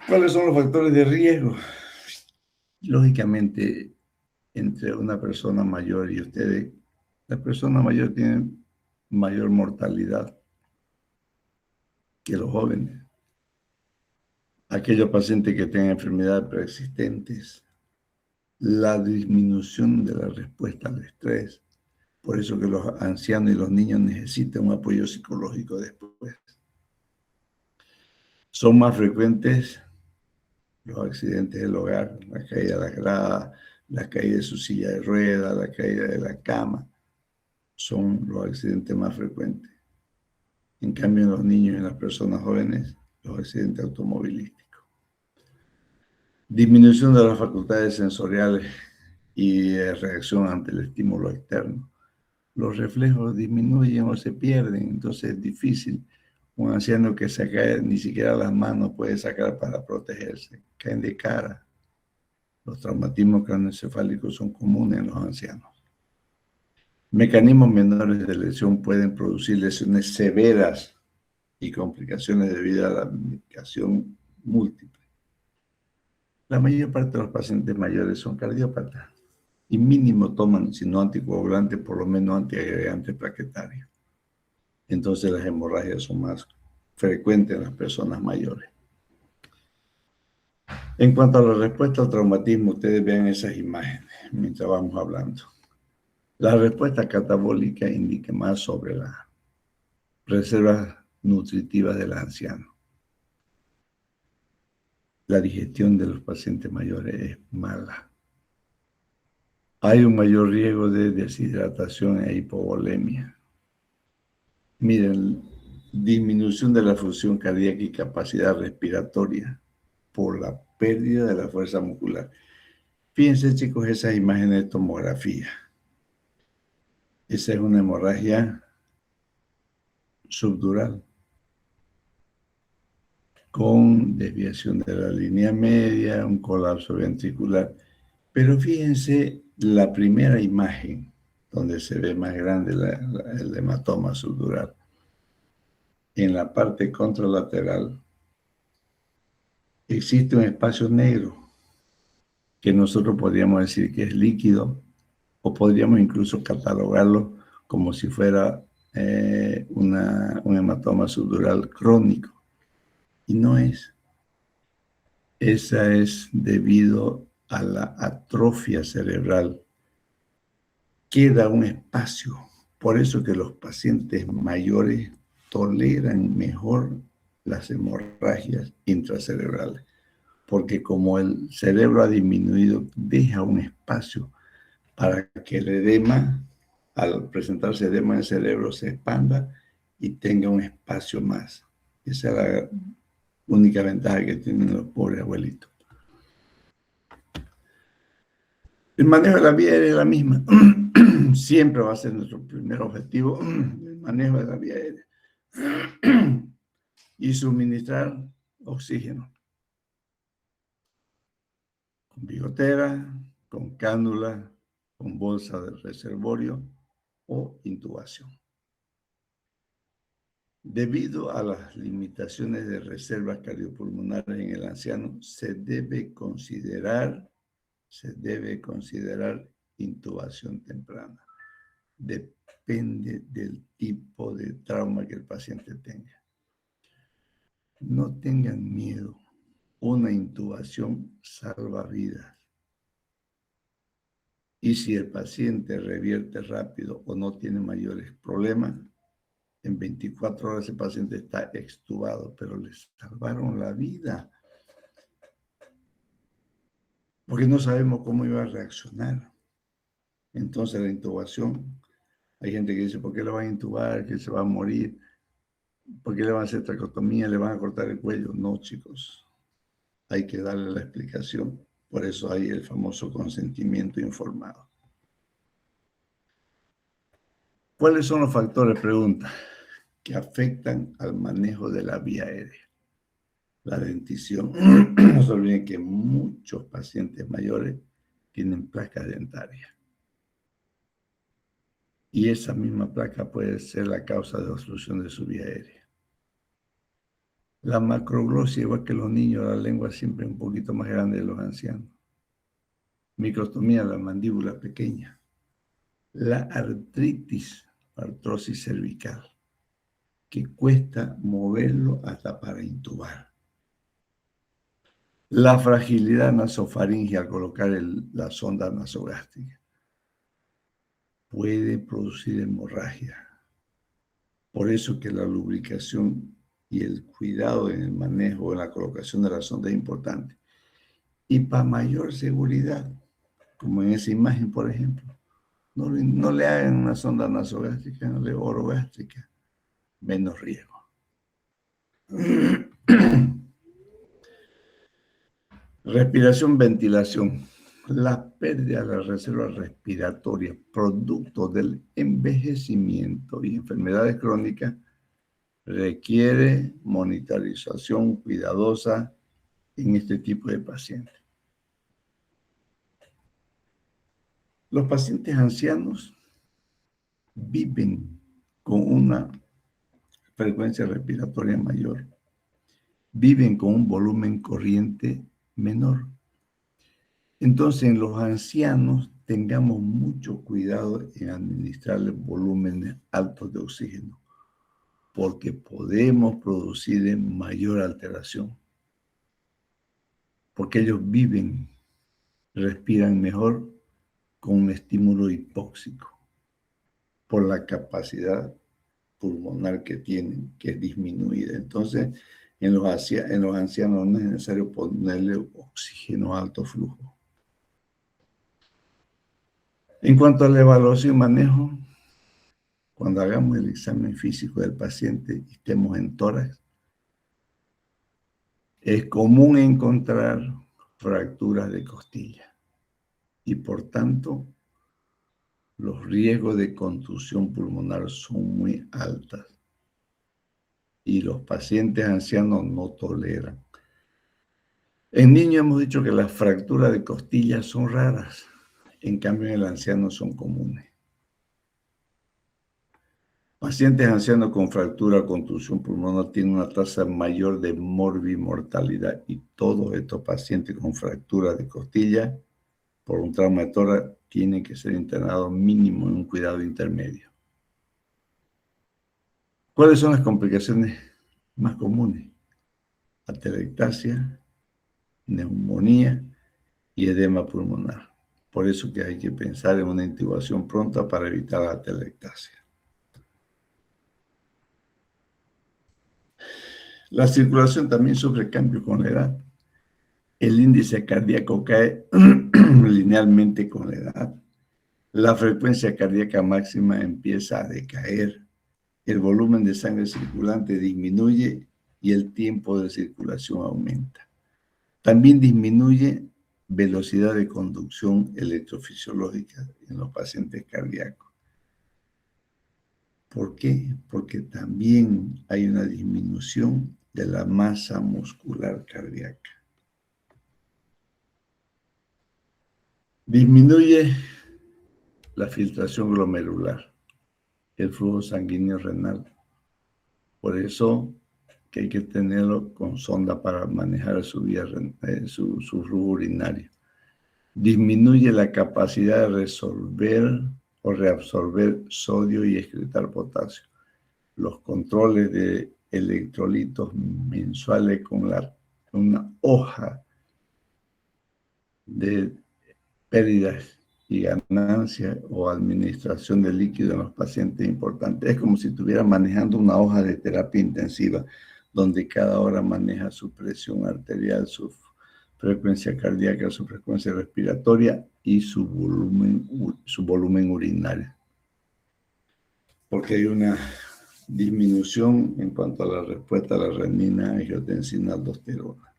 ¿Cuáles son los factores de riesgo? Lógicamente, entre una persona mayor y ustedes, la persona mayor tiene mayor mortalidad que los jóvenes. Aquellos pacientes que tengan enfermedades preexistentes, la disminución de la respuesta al estrés. Por eso que los ancianos y los niños necesitan un apoyo psicológico después. Son más frecuentes los accidentes del hogar, la caída de la grada, la caída de su silla de ruedas, la caída de la cama. Son los accidentes más frecuentes. En cambio, en los niños y en las personas jóvenes, los accidentes automovilísticos. Disminución de las facultades sensoriales y reacción ante el estímulo externo. Los reflejos disminuyen o se pierden, entonces es difícil. Un anciano que se cae, ni siquiera las manos puede sacar para protegerse, caen de cara. Los traumatismos craneoencefálicos son comunes en los ancianos. Mecanismos menores de lesión pueden producir lesiones severas y complicaciones debido a la medicación múltiple. La mayor parte de los pacientes mayores son cardiópatas y mínimo toman, si no anticoagulantes, por lo menos antiagregantes plaquetarios. Entonces las hemorragias son más frecuentes en las personas mayores. En cuanto a la respuesta al traumatismo, ustedes vean esas imágenes mientras vamos hablando. La respuesta catabólica indica más sobre las reservas nutritivas del anciano. La digestión de los pacientes mayores es mala. Hay un mayor riesgo de deshidratación e hipovolemia. Miren, disminución de la función cardíaca y capacidad respiratoria por la pérdida de la fuerza muscular. Fíjense, chicos, esas imágenes de tomografía. Esa es una hemorragia subdural con desviación de la línea media, un colapso ventricular. Pero fíjense la primera imagen, donde se ve más grande el hematoma subdural. En la parte contralateral existe un espacio negro que nosotros podríamos decir que es líquido o podríamos incluso catalogarlo como si fuera un hematoma subdural crónico. Y no es. Esa es debido a la atrofia cerebral. Queda un espacio. Por eso que los pacientes mayores toleran mejor las hemorragias intracerebrales. Porque como el cerebro ha disminuido, deja un espacio para que el edema, al presentarse edema en el cerebro, se expanda y tenga un espacio más. Esa es la única ventaja que tienen los pobres abuelitos. El manejo de la vía aérea es la misma. Siempre va a ser nuestro primer objetivo, el manejo de la vía aérea. Y suministrar oxígeno. Con bigotera, con cánula, con bolsa de reservorio o intubación. Debido a las limitaciones de reservas cardiopulmonares en el anciano, se debe considerar intubación temprana. Depende del tipo de trauma que el paciente tenga. No tengan miedo. Una intubación salva vidas. Y si el paciente revierte rápido o no tiene mayores problemas, en 24 horas el paciente está extubado, pero le salvaron la vida. Porque no sabemos cómo iba a reaccionar. Entonces la intubación Hay gente que dice, ¿por qué le van a intubar? ¿Que se va a morir? ¿Por qué le van a hacer tracotomía? ¿Le van a cortar el cuello? No, chicos. Hay que darle la explicación. Por eso hay el famoso consentimiento informado. ¿Cuáles son los factores, pregunta, que afectan al manejo de la vía aérea? La dentición. No se olviden que muchos pacientes mayores tienen placa dentaria. Y esa misma placa puede ser la causa de obstrucción de su vía aérea. La macroglosia, igual que los niños, la lengua siempre un poquito más grande de los ancianos. Microstomía, la mandíbula pequeña. La artrosis cervical, que cuesta moverlo hasta para intubar. La fragilidad nasofaringe al colocar la sonda nasogástrica puede producir hemorragia. Por eso que la lubricación y el cuidado en el manejo, en la colocación de la sonda es importante. Y para mayor seguridad, como en esa imagen, por ejemplo, no le hagan una sonda nasogástrica, no le orogástrica, menos riesgo. Respiración, ventilación. La pérdida de la reserva respiratoria, producto del envejecimiento y enfermedades crónicas, requiere monitorización cuidadosa en este tipo de pacientes. Los pacientes ancianos viven con una frecuencia respiratoria mayor, viven con un volumen corriente menor. Entonces, en los ancianos tengamos mucho cuidado en administrarles volúmenes altos de oxígeno, porque podemos producir mayor alteración, porque ellos viven, respiran mejor con un estímulo hipóxico, por la capacidad pulmonar que tienen, que es disminuida. Entonces, en los ancianos no es necesario ponerle oxígeno a alto flujo. En cuanto a la evaluación y manejo, cuando hagamos el examen físico del paciente y estemos en tórax, es común encontrar fracturas de costilla y por tanto los riesgos de contusión pulmonar son muy altos y los pacientes ancianos no toleran. En niños hemos dicho que las fracturas de costillas son raras, en cambio en el anciano son comunes. Pacientes ancianos con fractura o contusión pulmonar tienen una tasa mayor de morbimortalidad y todos estos pacientes con fractura de costilla por un trauma de tórax tienen que ser internados mínimo en un cuidado intermedio. ¿Cuáles son las complicaciones más comunes? Atelectasia, neumonía y edema pulmonar. Por eso que hay que pensar en una intubación pronta para evitar la atelectasia. La circulación también sufre cambios con la edad. El índice cardíaco cae linealmente con la edad. La frecuencia cardíaca máxima empieza a decaer. El volumen de sangre circulante disminuye y el tiempo de circulación aumenta. También disminuye velocidad de conducción electrofisiológica en los pacientes cardíacos. ¿Por qué? Porque también hay una disminución de la masa muscular cardíaca. Disminuye la filtración glomerular, el flujo sanguíneo renal. Por eso que hay que tenerlo con sonda para manejar su flujo urinario. Disminuye la capacidad de resolver o reabsorber sodio y excretar potasio. Los controles de electrolitos mensuales con una hoja de pérdidas y ganancias o administración de líquido en los pacientes importantes. Es como si estuvieran manejando una hoja de terapia intensiva, donde cada hora maneja su presión arterial, su frecuencia cardíaca, su frecuencia respiratoria y su volumen urinario. porque hay una disminución en cuanto a la respuesta a la renina, angiotensina, aldosterona.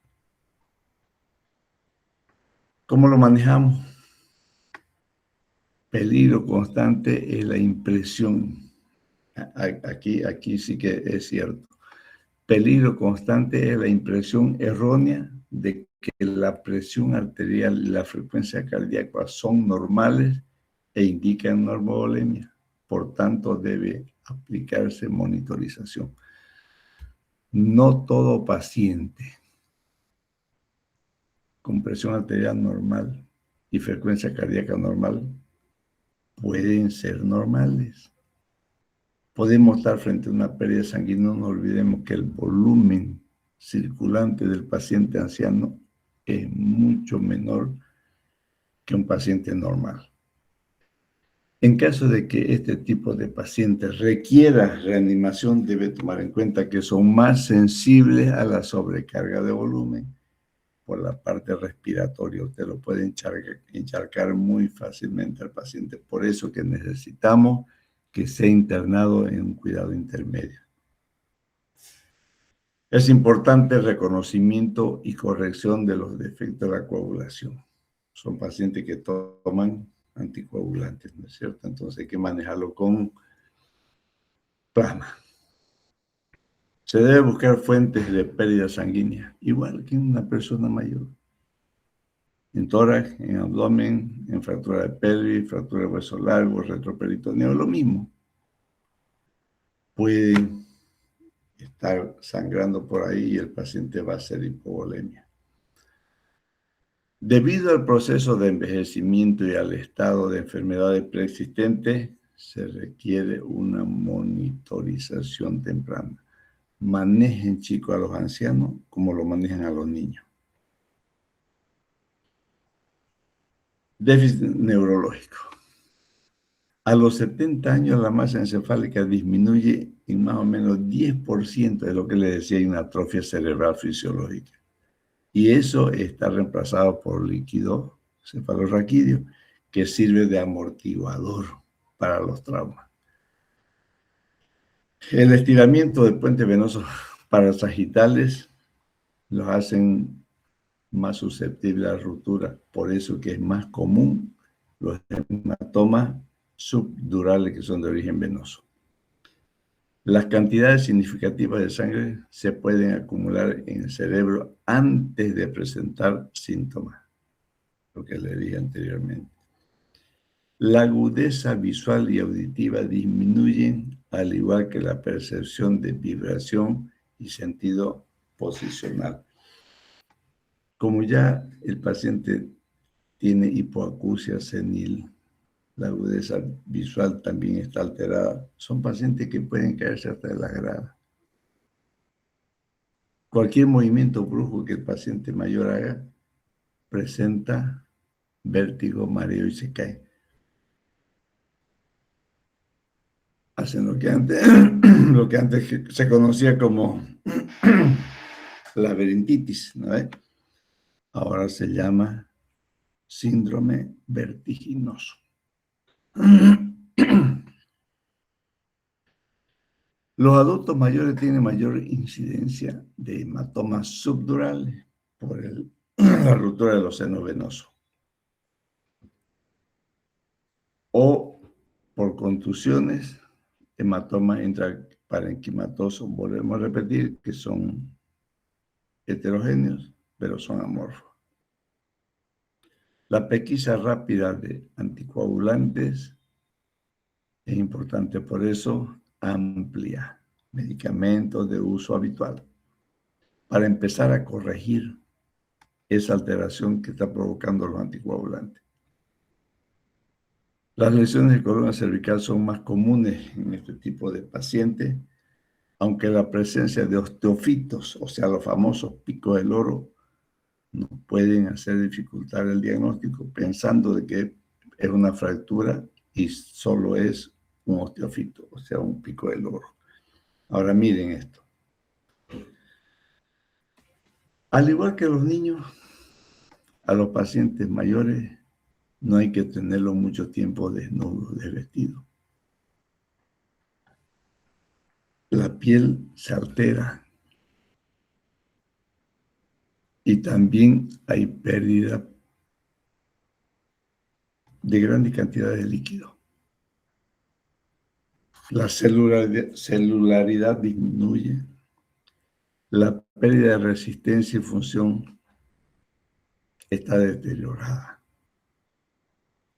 ¿Cómo lo manejamos? Peligro constante es la impresión. Aquí sí que es cierto. Peligro constante es la impresión errónea de que la presión arterial y la frecuencia cardíaca son normales e indican normovolemia. Por tanto, debe aplicarse monitorización. No todo paciente con presión arterial normal y frecuencia cardíaca normal pueden ser normales. Podemos estar frente a una pérdida sanguínea, no olvidemos que el volumen circulante del paciente anciano es mucho menor que un paciente normal. En caso de que este tipo de pacientes requiera reanimación, debe tomar en cuenta que son más sensibles a la sobrecarga de volumen por la parte respiratoria. Usted lo puede encharcar muy fácilmente al paciente. Por eso que necesitamos que sea internado en un cuidado intermedio. Es importante el reconocimiento y corrección de los defectos de la coagulación. Son pacientes que toman anticoagulantes, ¿no es cierto? Entonces hay que manejarlo con plasma. Se debe buscar fuentes de pérdida sanguínea, igual que en una persona mayor. En tórax, en abdomen, en fractura de pelvis, fractura de hueso largo, retroperitoneo, lo mismo. Pueden estar sangrando por ahí y el paciente va a hacer hipovolemia. Debido al proceso de envejecimiento y al estado de enfermedades preexistentes, se requiere una monitorización temprana. Manejen, chicos, a los ancianos como lo manejan a los niños. Déficit neurológico. A los 70 años la masa encefálica disminuye en más o menos 10% de lo que le decía, hay una atrofia cerebral fisiológica. Y eso está reemplazado por líquido cefalorraquídeo, que sirve de amortiguador para los traumas. El estiramiento del puente venoso parasagital los hacen más susceptibles a la ruptura. Por eso que es más común los hematomas subdurales que son de origen venoso. Las cantidades significativas de sangre se pueden acumular en el cerebro antes de presentar síntomas, lo que le dije anteriormente. La agudeza visual y auditiva disminuyen, al igual que la percepción de vibración y sentido posicional. Como ya el paciente tiene hipoacusia senil, la agudeza visual también está alterada. Son pacientes que pueden caerse hasta de la grada. Cualquier movimiento brusco que el paciente mayor haga presenta vértigo, mareo y se cae. Hacen lo que antes se conocía como laberintitis, ¿no? Ahora se llama síndrome vertiginoso. Los adultos mayores tienen mayor incidencia de hematomas subdurales por la ruptura de los senos venosos o por contusiones, hematomas intraparenquimatosos. Volvemos a repetir que son heterogéneos, pero son amorfos. La pesquisa rápida de anticoagulantes es importante, por eso amplia medicamentos de uso habitual para empezar a corregir esa alteración que está provocando los anticoagulantes. Las lesiones de columna cervical son más comunes en este tipo de pacientes, aunque la presencia de osteofitos, o sea, los famosos picos del oro, nos pueden hacer dificultar el diagnóstico pensando de que es una fractura y solo es un osteofito, o sea, un pico del oro. Ahora miren esto. Al igual que los niños, a los pacientes mayores no hay que tenerlos mucho tiempo desnudos, desvestidos. piel se altera y también hay pérdida de grandes cantidades de líquido. La celularidad disminuye, la pérdida de resistencia y función está deteriorada.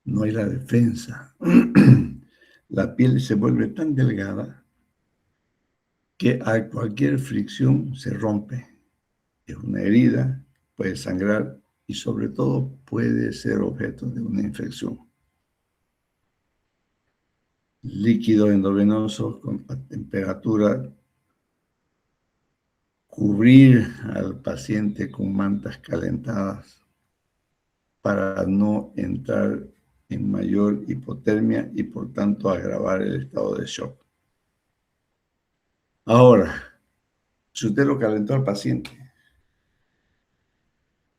No hay la defensa. La piel se vuelve tan delgada que a cualquier fricción se rompe. Es una herida, puede sangrar y sobre todo puede ser objeto de una infección. Líquidos endovenosos con temperatura, cubrir al paciente con mantas calentadas para no entrar en mayor hipotermia y por tanto agravar el estado de shock. Ahora, si usted lo calentó al paciente,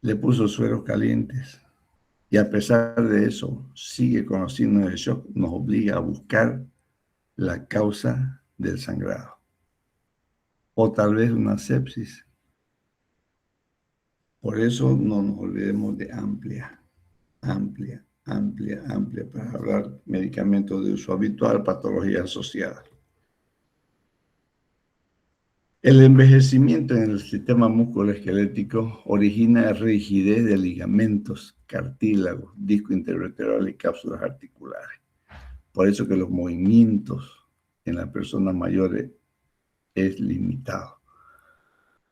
le puso sueros calientes y a pesar de eso sigue con los signos de shock, nos obliga a buscar la causa del sangrado o tal vez una sepsis. Por eso no nos olvidemos de amplia para hablar medicamentos de uso habitual, patologías asociadas. El envejecimiento en el sistema musculoesquelético origina rigidez de ligamentos, cartílagos, disco intervertebral y cápsulas articulares. Por eso que los movimientos en las personas mayores es limitado.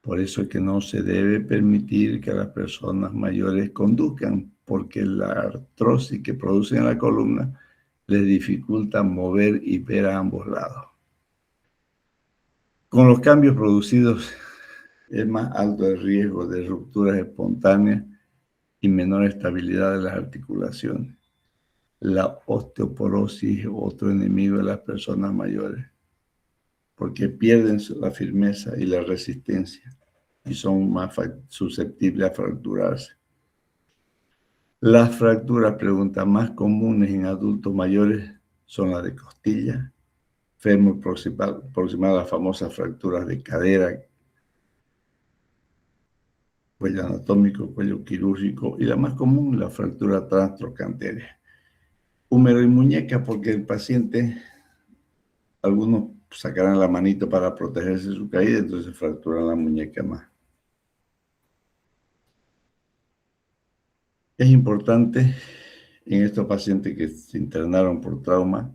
Por eso es que no se debe permitir que las personas mayores conduzcan, porque la artrosis que producen en la columna les dificulta mover y ver a ambos lados. Con los cambios producidos es más alto el riesgo de rupturas espontáneas y menor estabilidad de las articulaciones. La osteoporosis es otro enemigo de las personas mayores, porque pierden la firmeza y la resistencia y son más susceptibles a fracturarse. Las fracturas, pregunta, más comunes en adultos mayores son las de costilla, fémur proximal, las famosas fracturas de cadera, cuello anatómico, cuello quirúrgico y la más común, la fractura transtrocanteria. Húmero y muñeca, porque el paciente, algunos sacarán la manito para protegerse de su caída, entonces fracturan la muñeca más. Es importante en estos pacientes que se internaron por trauma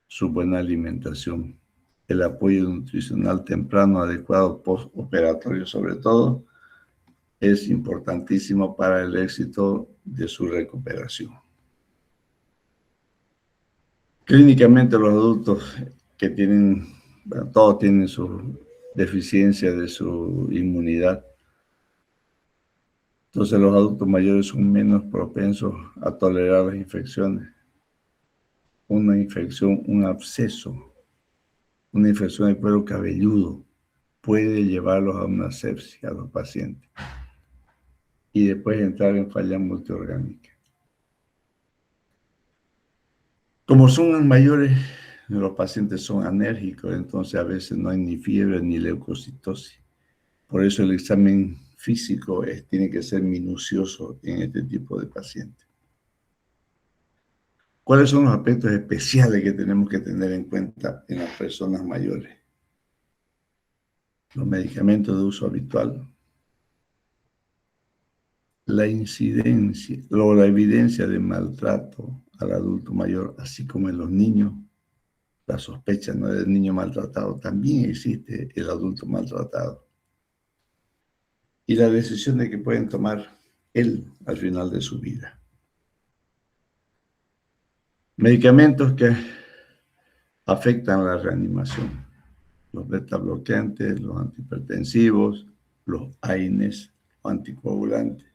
su buena alimentación, el apoyo nutricional temprano, adecuado, postoperatorio sobre todo, es importantísimo para el éxito de su recuperación. Clínicamente los adultos que tienen, bueno, todos tienen su deficiencia de su inmunidad. Entonces los adultos mayores son menos propensos a tolerar las infecciones. Una infección, un absceso, una infección de cuero cabelludo puede llevarlos a una sepsis a los pacientes y después entrar en falla multiorgánica. Como son mayores, los pacientes son anérgicos, entonces a veces no hay ni fiebre ni leucocitosis. Por eso el examen físico tiene que ser minucioso en este tipo de pacientes. ¿Cuáles son los aspectos especiales que tenemos que tener en cuenta en las personas mayores? Los medicamentos de uso habitual, la incidencia o la evidencia de maltrato al adulto mayor, así como en los niños, la sospecha no del niño maltratado, también existe el adulto maltratado. Y la decisión de que pueden tomar él al final de su vida. Medicamentos que afectan la reanimación, los beta bloqueantes, los antihipertensivos, los AINES o anticoagulantes.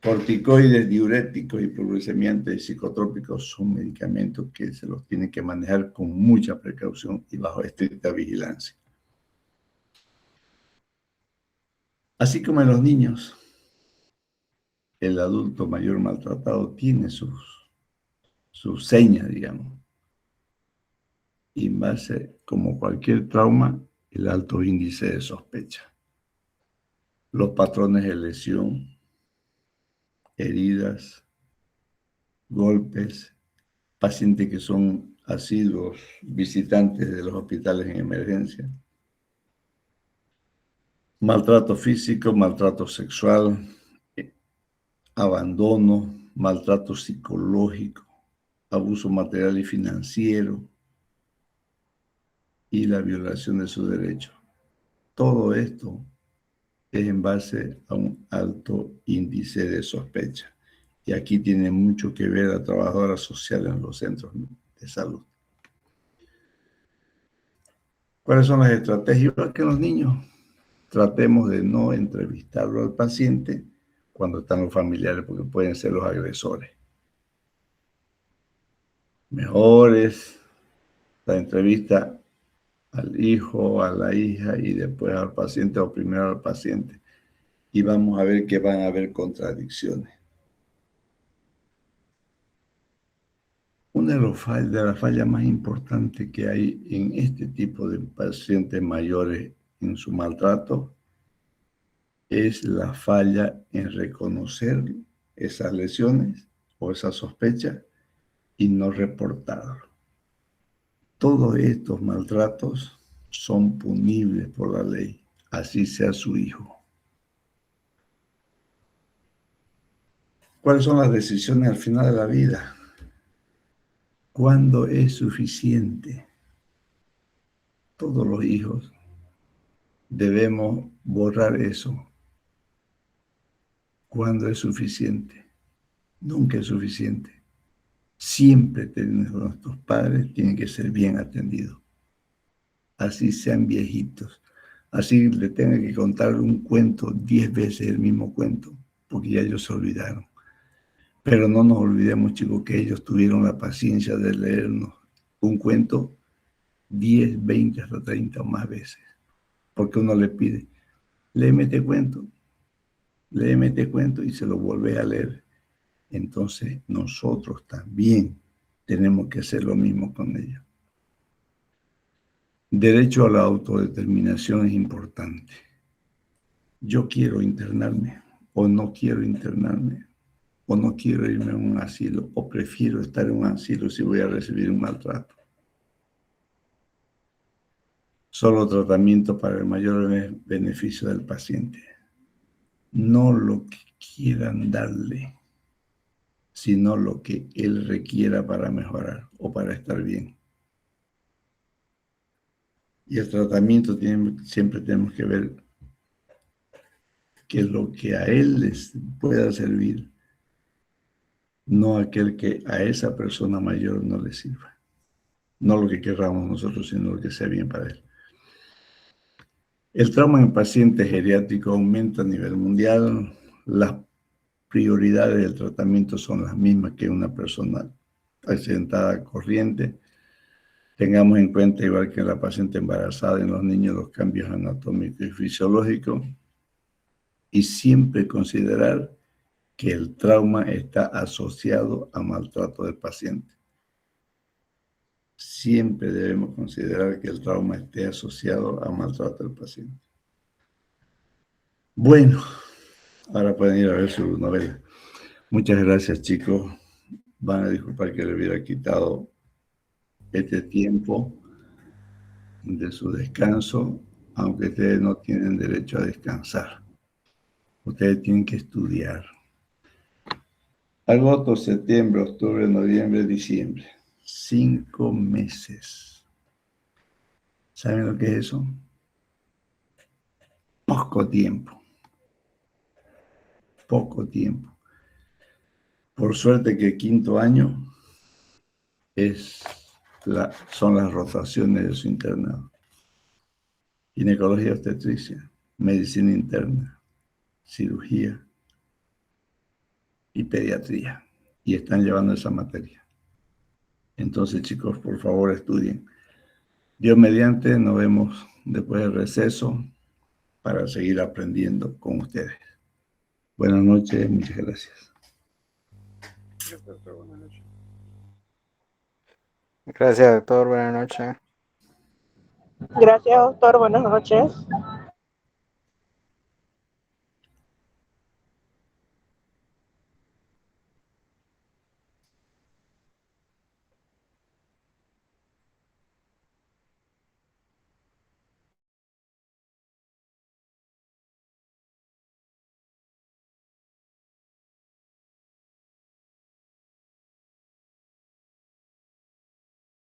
Corticoides, diuréticos, hipoglucemiantes y psicotrópicos son medicamentos que se los tiene que manejar con mucha precaución y bajo estricta vigilancia. Así como en los niños, el adulto mayor maltratado tiene sus señas, digamos. y base, como cualquier trauma, el alto índice de sospecha. Los patrones de lesión, heridas, golpes, pacientes que son asiduos visitantes de los hospitales en emergencia, maltrato físico, maltrato sexual, abandono, maltrato psicológico, abuso material y financiero y la violación de sus derechos. Todo esto es en base a un alto índice de sospecha. Y aquí tiene mucho que ver la trabajadora social en los centros de salud. ¿Cuáles son las estrategias? Igual que los niños, tratemos de no entrevistarlo al paciente cuando están los familiares, porque pueden ser los agresores. Mejor es la entrevista al hijo, a la hija y después al paciente o primero al paciente. Y vamos a ver que van a haber contradicciones. Una de las fallas más importantes que hay en este tipo de pacientes mayores en su maltrato es la falla en reconocer esas lesiones o esas sospechas y no reportarlo. Todos estos maltratos son punibles por la ley, así sea su hijo. ¿Cuáles son las decisiones al final de la vida? ¿Cuándo es suficiente? Todos los hijos debemos borrar eso. ¿Cuándo es suficiente? Nunca es suficiente. Siempre nuestros padres tienen que ser bien atendidos. Así sean viejitos. Así le tengan que contar un cuento 10 veces el mismo cuento, porque ya ellos se olvidaron. Pero no nos olvidemos, chicos, que ellos tuvieron la paciencia de leernos un cuento 10, 20, hasta 30 o más veces. Porque uno le pide, léeme este cuento y se lo vuelve a leer. Entonces nosotros también tenemos que hacer lo mismo con ellos. Derecho a la autodeterminación es importante. Yo quiero internarme o no quiero internarme o no quiero irme a un asilo o prefiero estar en un asilo si voy a recibir un maltrato. Solo tratamiento para el mayor beneficio del paciente. No lo que quieran darle, sino lo que él requiera para mejorar o para estar bien. Y el tratamiento siempre tenemos que ver que lo que a él les pueda servir, no aquel que a esa persona mayor no le sirva. No lo que querramos nosotros, sino lo que sea bien para él. El trauma en pacientes geriátricos aumenta a nivel mundial. Las prioridades del tratamiento son las mismas que una persona accidentada corriente. Tengamos en cuenta, igual que en la paciente embarazada, en los niños, los cambios anatómicos y fisiológicos. Y siempre considerar que el trauma está asociado a maltrato del paciente. Siempre debemos considerar que el trauma esté asociado a maltrato del paciente. Bueno, ahora pueden ir a ver su novela. Muchas gracias, chicos. Van a disculpar que le hubiera quitado este tiempo de su descanso, aunque ustedes no tienen derecho a descansar. Ustedes tienen que estudiar. Agosto, septiembre, octubre, noviembre, diciembre. 5 meses. ¿Saben lo que es eso? Poco tiempo. Poco tiempo. Por suerte que el quinto año son las rotaciones de su internado. Ginecología obstetricia, medicina interna, cirugía y pediatría. Y están llevando esa materia. Entonces, chicos, por favor, estudien. Dios mediante, nos vemos después del receso para seguir aprendiendo con ustedes. Buenas noches, muchas gracias. Gracias, doctor. Buenas noches. Gracias, doctor. Buenas noches.